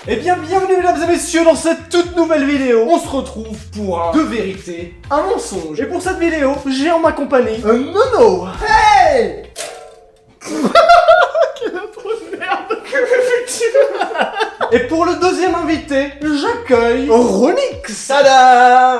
Eh bien, bienvenue mesdames et messieurs dans cette toute nouvelle vidéo. On se retrouve pour un 2 vérités, un mensonge. Et pour cette vidéo, j'ai en ma compagnie un Nono. Hey. Quelle intro de merde. Et pour le deuxième invité, j'accueille Ronix. Tada.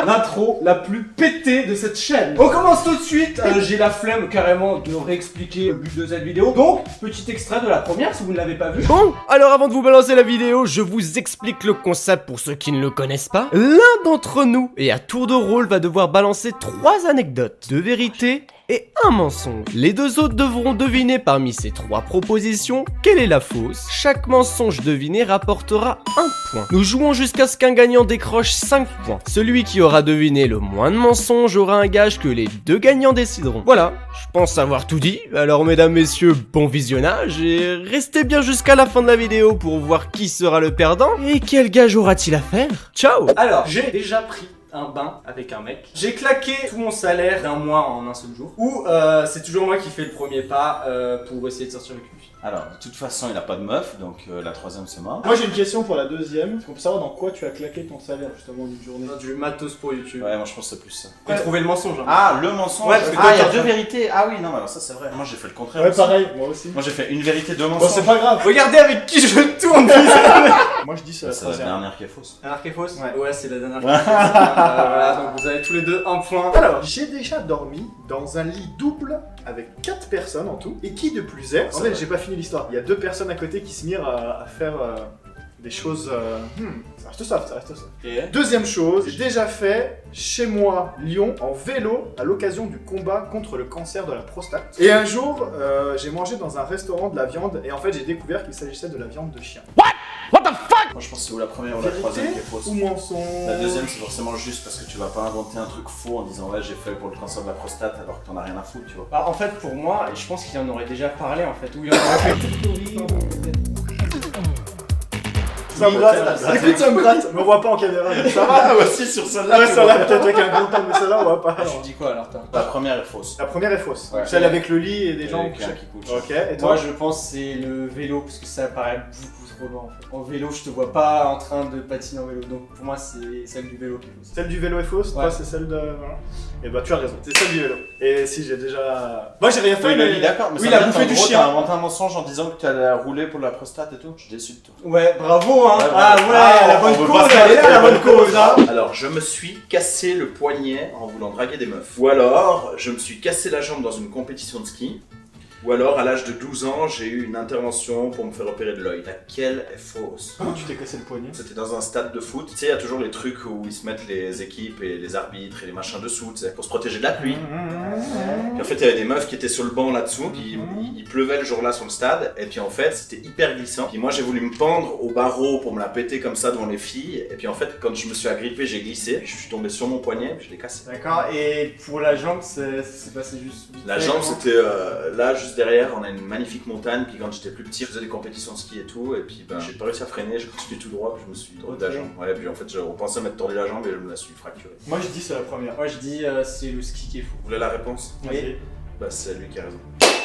L'intro la plus pétée de cette chaîne. On commence tout de suite. J'ai la flemme carrément de réexpliquer le but de cette vidéo. Donc, petit extrait de la première si vous ne l'avez pas vu. Bon, alors avant de vous balancer la vidéo, je vous explique le concept pour ceux qui ne le connaissent pas. L'un d'entre nous, et à tour de rôle, va devoir balancer 3 anecdotes, 2 vérités et un mensonge. Les 2 autres devront deviner parmi ces 3 propositions quelle est la fausse. Chaque mensonge deviné rapportera 1 point. Nous jouons jusqu'à ce qu'un gagnant décroche 5 points. Celui qui aura deviné le moins de mensonges aura un gage que les 2 gagnants décideront. Voilà, je pense avoir tout dit. Alors mesdames, messieurs, bon visionnage et restez bien jusqu'à la fin de la vidéo pour voir qui sera le perdant et quel gage aura-t-il à faire. Ciao. Alors, j'ai déjà pris un bain avec un mec. J'ai claqué tout mon salaire d'un mois en un seul jour. Ou c'est toujours moi qui fais le premier pas pour essayer de sortir avec lui. Alors, de toute façon, il a pas de meuf, donc la troisième c'est mort. Moi j'ai une question pour la deuxième. On peut savoir dans quoi tu as claqué ton salaire justement d'une journée. Du matos pour YouTube. Ouais, moi je pense que c'est plus ça. J'ai trouvé le mensonge. Hein. Ah, le mensonge. Ouais, parce que ah, toi, il y a t'as 2 fait- vérités. Ah oui, non, mais alors ça c'est vrai. Moi j'ai fait le contraire. Ouais, aussi. pareil, moi aussi. Moi j'ai fait une vérité, 2 Bon, mensonges. c'est pas grave. Regardez avec qui je tourne. Moi je dis c'est la C'est la troisième. dernière qui est fausse. La dernière qui est fausse. Ouais. Ouais, c'est la dernière qui est fausse. Voilà, donc vous avez tous les deux un point. Alors, j'ai déjà dormi dans un lit double avec 4 personnes en tout. Et qui de plus est En fait, j'ai pas fini l'histoire. Il y a 2 personnes à côté qui se mirent à faire des choses. Ça reste soft, ça reste soft. Et Deuxième chose, j'ai déjà fait chez moi Lyon en vélo à l'occasion du combat contre le cancer de la prostate. Et un jour, j'ai mangé dans un restaurant de la viande et en fait j'ai découvert qu'il s'agissait de la viande de chien. Moi je pense que c'est ou la première ou la troisième qui est fausse. Ou mensonge. La deuxième c'est forcément juste parce que tu vas pas inventer un truc faux en disant ouais j'ai fait pour le cancer de la prostate alors que t'en as rien à foutre, tu vois. bah, en fait, pour moi, et je pense qu'il en aurait déjà parlé en fait, ou il en aurait fait toute théorie. Ça me gratte, écoute ça me gratte, mais on voit pas en caméra, donc ça va. Ah aussi sur celle-là. Ouais, celle-là peut-être avec un gros temps, mais celle-là on voit pas. Tu dis quoi alors toi? La première est fausse. La première est fausse, Ouais. celle avec le lit et des gens Avec couchés. un qui couche. Ok, et toi Moi je pense que c'est le vélo parce que ça paraît beaucoup trop loin en fait. En vélo je te vois pas en train de patiner en vélo donc pour moi c'est celle du vélo qui est fausse. Celle du vélo est fausse, Ouais. toi c'est celle de... Voilà. Et bah tu as raison, c'est celle du vélo. Et si j'ai déjà... Moi j'ai rien fait, Oui, mais... d'accord, mais Oui, ça il a veut dire bouffé qu'en du gros, chien. T'as inventé un mensonge en disant que tu allais rouler pour la prostate et tout. Je suis déçu de toi. Ouais, bravo hein. Ouais, ah ouais. ouais, la on bonne veut cause, pas se elle est là la bonne cause hein. Alors, je me suis cassé le poignet en voulant draguer des meufs. Ou alors, je me suis cassé la jambe dans une compétition de ski. Ou alors, à l'âge de 12 ans, j'ai eu une intervention pour me faire opérer de l'œil. Laquelle est fausse? Comment tu t'es cassé le poignet? C'était dans un stade de foot. Tu sais, il y a toujours les trucs où ils se mettent les équipes et les arbitres et les machins dessous, tu sais, pour se protéger de la pluie. Puis en fait, il y avait des meufs qui étaient sur le banc là-dessous, puis il pleuvait le jour-là sur le stade, et puis en fait, c'était hyper glissant. Puis moi, j'ai voulu me pendre au barreau pour me la péter comme ça devant les filles, et puis en fait, quand je me suis agrippé, j'ai glissé, puis je suis tombé sur mon poignet, puis je l'ai cassé. D'accord, et pour la jambe c'est passé juste vite La fait, jambe, comment? c'était là, juste derrière, on a une magnifique montagne, puis quand j'étais plus petit, je faisais des compétitions de ski et tout, et puis ben, j'ai pas réussi à freiner, j'ai continué tout droit, puis je me suis tordu la jambe. Ouais, puis en fait, on pensait m'être tordu la jambe et je me la suis fracturée. Moi je dis c'est la première. Moi je dis c'est le ski qui est fou. Vous voulez la réponse? Vas-y. Bah, c'est lui qui a raison.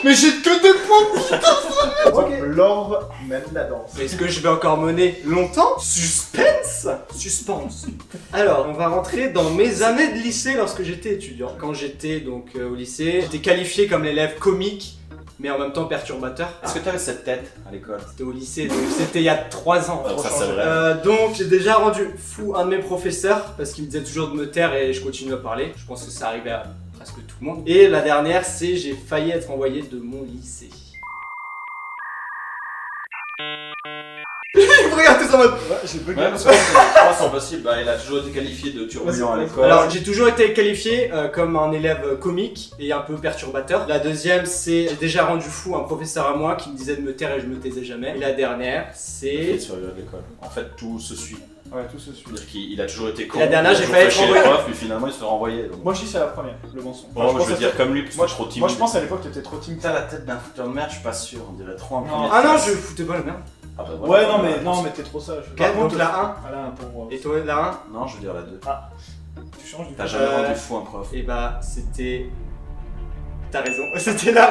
Mais j'ai que des points. Ok. L'ordre mène la danse. Est-ce que je vais encore mener longtemps? Suspense. Suspense. Alors, on va rentrer dans mes années de lycée lorsque j'étais étudiant. Quand j'étais donc au lycée, j'étais qualifié comme l'élève comique, mais en même temps perturbateur. Est-ce que t'avais cette tête à l'école? C'était au lycée, donc c'était il y a 3 ans. Ça, c'est vrai. Donc j'ai déjà rendu fou un de mes professeurs parce qu'il me disait toujours de me taire et je continue à parler. Je pense que ça arrivait à presque tout le monde. Et la dernière, c'est j'ai failli être envoyé de mon lycée. Regarde tout en mode. Ouais, j'ai bugué. Ouais, parce que je pense c'est impossible. Bah, il a toujours été qualifié de turbulent à l'école. Alors j'ai toujours été qualifié comme un élève comique et un peu perturbateur. La deuxième c'est j'ai déjà rendu fou un professeur à moi qui me disait de me taire et je me taisais jamais. Et la dernière c'est... Survivre de l'école. En fait, tout se suit. Ouais, tout se suit. C'est-à-dire qu'il a toujours été con. La dernière, il a j'ai toujours failli fait être chier les envoyé. profs, puis finalement il se fait renvoyer. Donc. Moi je dis c'est la première, le mensonge. Bon, Enfin, je pense veux à dire ça- comme lui, parce que Moi, c'est trop timide. moi je pense à l'époque t'étais trop timide. Putain, la tête d'un fouteur de merde, je suis pas sûr. On dirait trop un premier. Ah non, je foutais pas la merde. Ah bah Ouais, voilà. non mais t'es trop sage. Ok, donc la 1. Ah là, pour... Et toi la 1? Non, je veux dire la 2. Tu changes du coup. T'as jamais rendu fou un prof. Et bah c'était t'as raison. C'était là.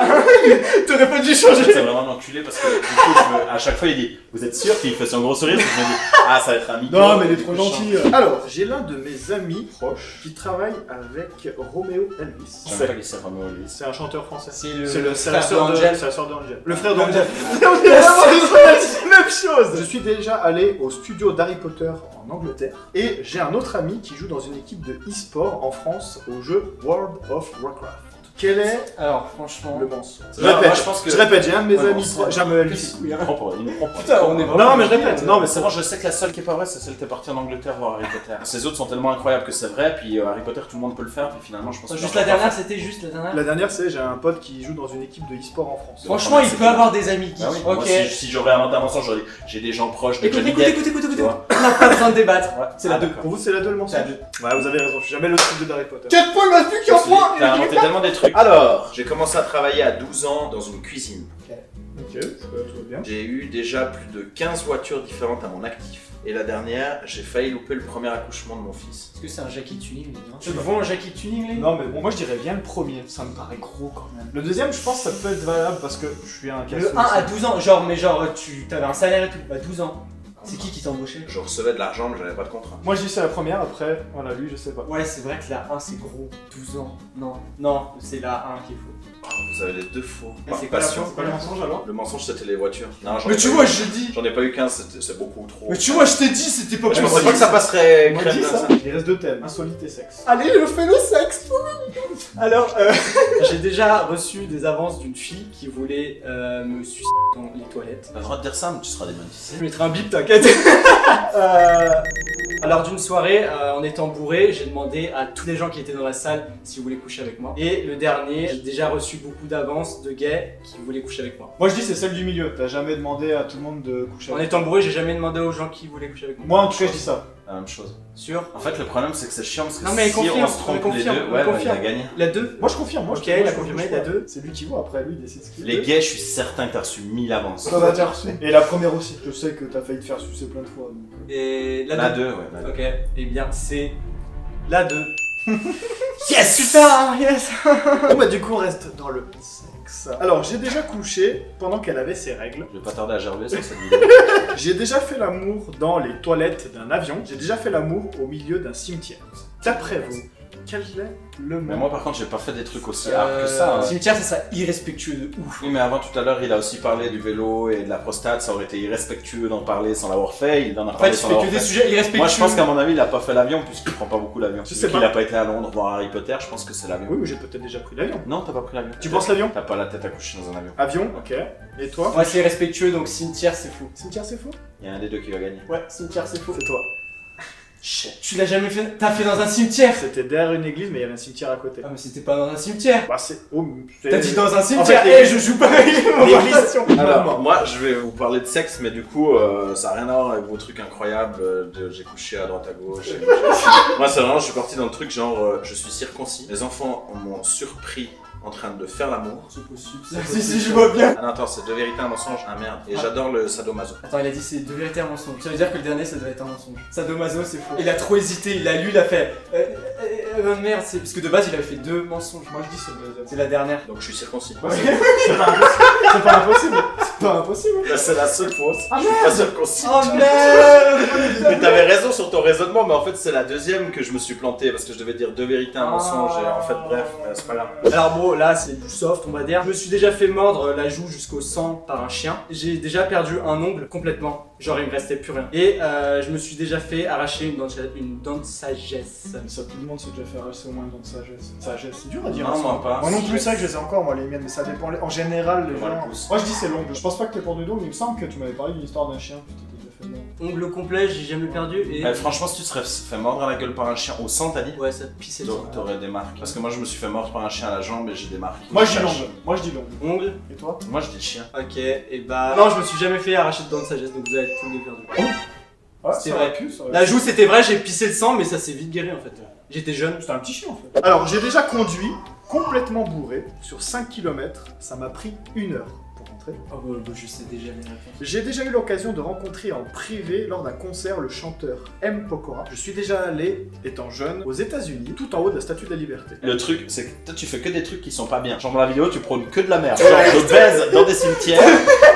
T'aurais pas dû changer. C'est vraiment un enculé parce que du coup, à chaque fois il dit vous êtes sûr qu'il fait son gros sourire. Je me dis ah ça va être un mytho. Non, mais il est trop gentil. Alors, j'ai l'un de mes amis proches qui travaille avec Roméo Elvis. Je sais pas qui c'est Roméo Elvis. C'est un chanteur français. C'est C'est frère la sœur d'Angel. c'est la sœur d'Angel. Le frère Le- d'Angel. C'est la même chose. Je suis déjà allé au studio d'Harry Potter en Angleterre et j'ai un autre ami qui joue dans une équipe de e-sport en France au jeu World of Warcraft. Quel est Alors, franchement. le mensonge? C'est vrai, moi, je pense que- Je répète, j'ai un de mes Ouais, amis bon, proches, jamais Elvis. Il me prend pour Putain, on est vraiment. Non, mais je répète. Non, mais C'est bon, je sais que la seule qui est pas vraie, c'est celle qui est partie en Angleterre voir Harry Potter. Ces autres sont tellement incroyables que c'est vrai, puis Harry Potter tout le monde peut le faire, puis finalement je pense que. Juste la dernière, c'était juste la dernière. La dernière, c'est j'ai un pote qui joue dans une équipe de e-sport en France. Franchement, il peut avoir des amis qui. Bah oui, moi, Ok. si j'aurais inventé un mensonge, j'aurais dit j'ai des gens proches de Écoute, Johnny écoute, Depp, écoute, écoute, tu écoute. vois. On n'a pas besoin de débattre. Ouais. C'est la Ah, 2. d'accord. Pour vous, c'est la 2 le mensonge? C'est la 2. Ouais, vous avez raison, je suis jamais le studio d'Harry Potter. 4 points, il reste plus qu'un point. T'as inventé tellement des trucs. Alors, j'ai commencé à travailler à 12 ans dans une cuisine. Ok, tout va bien. J'ai eu déjà plus de 15 voitures différentes à mon actif. Et la dernière, j'ai failli louper le premier accouchement de mon fils. Est-ce que c'est un Jackie Tuning, non? Tu vends un Jackie Tuning, les Non, mais bon, moi je dirais bien le premier, ça me paraît gros quand même. Le deuxième, je pense que ça peut être valable parce que je suis un casseux. Le 1 à 12 ans, genre, mais genre, tu avais un salaire et tout. À 12 ans. C'est qui t'embauchait? Je recevais de l'argent, mais j'avais pas de contrat. Moi je dis c'est la première, après, voilà, lui je sais pas. Ouais, c'est vrai que la 1 c'est gros. 12 ans. Non. Non, c'est la 1 qu'il faut. Oh, vous avez les deux faux. Mais Par c'est quoi la passion. chance? Pas le mensonge alors? Le mensonge, c'était les voitures. Non, j'en ai Mais pas tu eu- vois, je dis. J'en ai pas eu 15, c'est beaucoup trop. Mais tu vois, je t'ai dit, c'était pas Je possible. pensais pas que ça passerait On m'a crème dit comme ça. ça. Il reste 2 thèmes, insolite et sexe. Allez, je fais le sexe. Alors, j'ai déjà reçu des avances d'une fille qui voulait me sucer dans les toilettes. T'as le droit de dire ça, mais tu seras démonétisé. Je mettrai un bip, t'inquiète. Alors d'une soirée, en étant bourré, j'ai demandé à tous les gens qui étaient dans la salle s'ils voulaient coucher avec moi. Et le dernier, j'ai déjà reçu beaucoup d'avances de gays qui voulaient coucher avec moi. Moi je dis c'est celle du milieu, t'as jamais demandé à tout le monde de coucher En avec. étant bourré, j'ai jamais demandé aux gens qui voulaient coucher avec moi. Moi en tout cas je dis ça. La même chose. Sûr? En fait, le problème, c'est que c'est chiant parce que Non, mais si confirme, on se trompe on les confirme, deux, on ouais, bah, il a confirme. gagné. La 2? Moi je confirme, moi Ok, je il a moi, je confirmé, couche il a pas. 2. C'est lui qui voit, après lui il décide ce qu'il Les veut. gays, je suis certain que t'as reçu 1000 avances. Ça va dire reçu. Et la première aussi, je sais que t'as failli te faire sucer plein de fois. donc. Et la 2? La 2, ouais. La 2. Ok, et bien c'est la 2. Yes! Super, yes! Bon bah du coup on reste dans le sexe. Alors j'ai déjà couché pendant qu'elle avait ses règles. Je vais pas tarder à gerber sur cette vidéo. J'ai déjà fait l'amour dans les toilettes d'un avion. J'ai déjà fait l'amour au milieu d'un cimetière. D'après vous, quel est le Mais mot? moi, par contre, j'ai pas fait des trucs aussi hard que ça. hein. Cimetière, ça serait irrespectueux de ouf. Oui, mais avant tout à l'heure, il a aussi parlé du vélo et de la prostate. Ça aurait été irrespectueux d'en parler sans l'avoir fait. Il en a En fait, parlé tu sans fais l'avoir que des fait. sujets irrespectueux. Moi, je pense qu'à mon avis, il a pas fait l'avion puisqu'il prend pas beaucoup l'avion. Je sais Vu qu'il pas. a pas été à Londres voir Harry Potter, je pense que c'est l'avion. Oui, mais j'ai peut-être déjà pris l'avion. Non, t'as pas pris l'avion. Tu penses l'avion? T'as pas la tête à coucher dans un avion. Avion, ok. Et toi? Moi, c'est irrespectueux, donc cimetière, c'est fou. Cimetière c'est faux? Il y a un des deux qui va gagner. Ouais, cimetière, c'est faux. C'est toi. Tu l'as jamais fait? T'as fait dans un cimetière? C'était derrière une église mais il y avait un cimetière à côté. Ah, mais c'était pas dans un cimetière. Bah c'est... Oh, T'as dit dans un En cimetière. fait, Eh, je joue pas avec l'église. Alors, moi, je vais vous parler de sexe, mais du coup, ça n'a rien à voir avec vos trucs incroyables. J'ai couché à droite à gauche. Moi, c'est vraiment, je suis parti dans le truc genre, je suis circoncis. Les enfants m'ont surpris en train de faire l'amour. C'est possible. Si, je vois bien. Ah non, attends, c'est deux vérités, un mensonge. Ah merde. Et j'adore le sadomaso. Attends, il a dit c'est deux vérités un mensonge. Ça veut dire que le dernier ça doit être un mensonge. Sadomaso c'est faux. Il a trop hésité, il a lu, il a fait. Merde, c'est. Parce que de base il avait fait deux mensonges. Moi je dis c'est le deuxième. C'est la dernière. Donc je suis circoncis. C'est pas impossible. C'est pas impossible. C'est pas impossible. Là, c'est la seule fausse. Je suis pas circoncis. Oh merde. Mais t'avais raison sur ton raisonnement, mais en fait, c'est la deuxième que je me suis planté parce que je devais dire deux vérités, un mensonge. Et en fait, bref, c'est pas grave. Alors bon, là c'est du soft on va dire. Je me suis déjà fait mordre la joue jusqu'au sang par un chien. J'ai déjà perdu un ongle complètement. Genre il me restait plus rien. Et je me suis déjà fait arracher une dent de sagesse. Mais ça, tout le monde s'est déjà fait arracher au moins une dent de sagesse. Sagesse, c'est dur à dire. Non, hein, moi ça. pas. Moi non plus, c'est vrai que je les ai encore, moi les miennes, mais ça dépend. En général, les Moi, le gens. pouce. Moi je dis c'est l'ongle. Je pense pas que t'es pour du dos, mais il me semble que tu m'avais parlé d'une histoire d'un chien que tu t'étais déjà fait mordre. Ongle complet, j'ai jamais perdu et. Franchement, si tu te serais fait mordre à la gueule par un chien au sang, t'as dit Ouais, ça pissait le sang. t'aurais des marques. Parce que moi, je me suis fait mordre par un chien à la jambe et j'ai des marques. Moi je dis l'ongle. Moi je dis l'ongle. Ongle. Et toi? Moi, je dis le chien. Ok, et bah. Non, je me suis jamais fait arracher de dents de sagesse donc vous avez tous les deux perdu. Ouais, C'est ça vrai. aurait pu, ça aurait La pu. joue c'était vrai, j'ai pissé le sang mais ça s'est vite guéri en fait. J'étais jeune. C'était un petit chien en fait. Alors j'ai déjà conduit complètement bourré sur 5 km. Ça m'a pris 1 heure pour rentrer. rencontré. Oh bah, je sais déjà les réponses. J'ai déjà eu l'occasion de rencontrer en privé lors d'un concert le chanteur M. Pokora. Je suis déjà allé, étant jeune, aux États-Unis, tout en haut de la Statue de la Liberté. Le truc, c'est que toi, tu fais que des trucs qui sont pas bien. Genre dans la vidéo, tu prônes que de la merde. Genre, je baise dans des cimetières,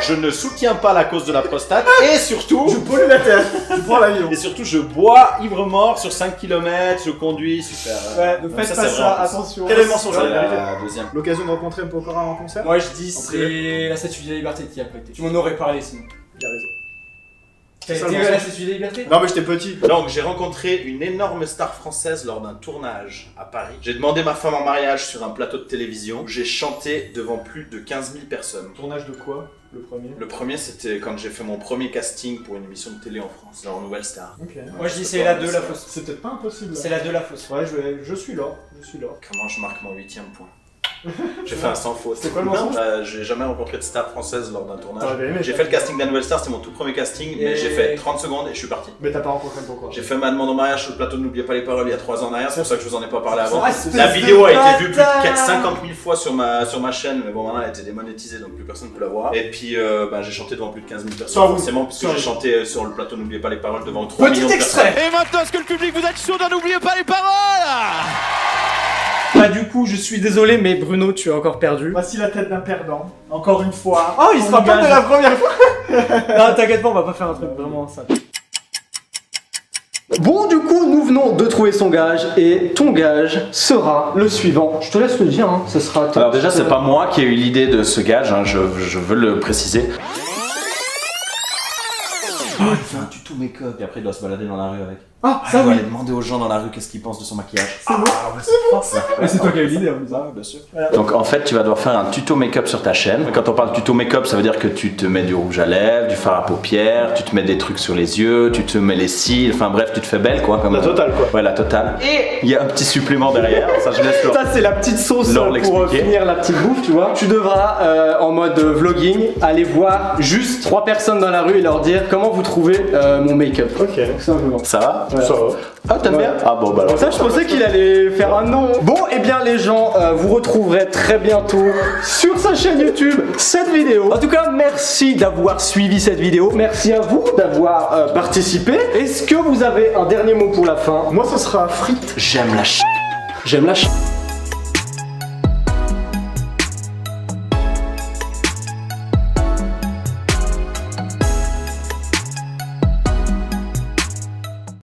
je ne soutiens pas la cause de la prostate, et surtout, Je pollue la terre, je prends l'avion. et surtout, je bois ivre-mort sur 5 km, je conduis, super. Ouais, ne Donc faites ça, pas c'est ça, vraiment- attention. Quel est le mensonge? C'est la deuxième. L'occasion de rencontrer M. Pokora en concert? Moi je dis En c'est la Statue de la Liberté qui a prêté. Tu m'en aurais parlé sinon. Il a raison. T'as C'est ça, été le à la mensonge. Statue de la Liberté? Non mais j'étais petit. Donc j'ai rencontré une énorme star française lors d'un tournage à Paris. J'ai demandé ma femme en mariage sur un plateau de télévision où j'ai chanté devant plus de 15 000 personnes. Tournage de quoi? Le premier? Le premier, c'était quand j'ai fait mon premier casting pour une émission de télé en France, genre Nouvelle Star. Ok. Moi je dis c'est la 2 la fausse. C'est peut-être pas impossible. C'est la 2 la fausse. Ouais, je suis là. Comment je marque mon 8e point? J'ai fait un sans faute. C'était quoi le mensonge? J'ai jamais rencontré de star française lors d'un T'aurais tournage. bien aimé. J'ai fait le casting de la Nouvelle Star, c'était mon tout premier casting, mais Et- j'ai fait 30 secondes et je suis parti. Mais t'as pas rencontré M. Pokora. J'ai fait ma demande en mariage sur le plateau de N'oubliez pas les paroles il y a 3 ans en arrière, c'est pour ça que je vous en ai pas parlé avant. Ah, La vidéo a été vue plus de bâtard. 50 000 fois sur ma chaîne, mais bon maintenant elle a été démonétisée donc plus personne ne peut la voir. Et puis j'ai chanté devant plus de 15 000 personnes, Sans vous. forcément, puisque Sans j'ai vous. chanté sur le plateau N'oubliez pas les paroles devant 3 Petit millions de personnes. extrait. Et maintenant, est-ce que le public, vous êtes chaud d'en n'oubliez pas les paroles? Bah du coup je suis désolé mais Bruno tu as encore perdu. Voici la tête d'un perdant. Encore une fois. Oh il se On rappelle de gagne. la première fois. Non t'inquiète pas on va pas faire un truc vraiment simple. Bon, du coup, nous venons de trouver son gage et ton gage sera le suivant. Je te laisse le dire, hein. Ce sera. Alors déjà c'est pas moi qui ai eu l'idée de ce gage, hein, je veux le préciser. Oh, il fait un tuto make-up et après il doit se balader dans la rue avec. Ah Il ça doit oui. aller demander aux gens dans la rue qu'est-ce qu'ils pensent de son maquillage. Mais c'est toi qui as eu l'idée en plus. Ah, bien sûr. Donc en fait, tu vas devoir faire un tuto make-up sur ta chaîne. Quand on parle tuto make-up, ça veut dire que tu te mets du rouge à lèvres, du fard à paupières, tu te mets des trucs sur les yeux, tu te mets les cils, enfin bref, tu te fais belle quoi. Comme La totale, quoi. Ouais, la totale. Et il y a un petit supplément derrière, ça je laisse Ça, c'est la petite sauce Laure pour l'expliquer. finir la petite bouffe, tu vois. Tu devras, en mode vlogging, aller voir juste 3 personnes dans la rue et leur dire comment vous trouvez mon make-up. Ok. Tout simplement. Ça va Ouais. Ça va. Ah, t'aimes bien Ah bon, bah alors. Ça, je pensais qu'il allait faire un nom. Bon, et bien les gens, vous retrouverez très bientôt sur sa chaîne YouTube cette vidéo. En tout cas, merci d'avoir suivi cette vidéo. Merci à vous d'avoir participé. Est-ce que vous avez un dernier mot pour la fin? Moi, ce sera frites. J'aime la J'aime la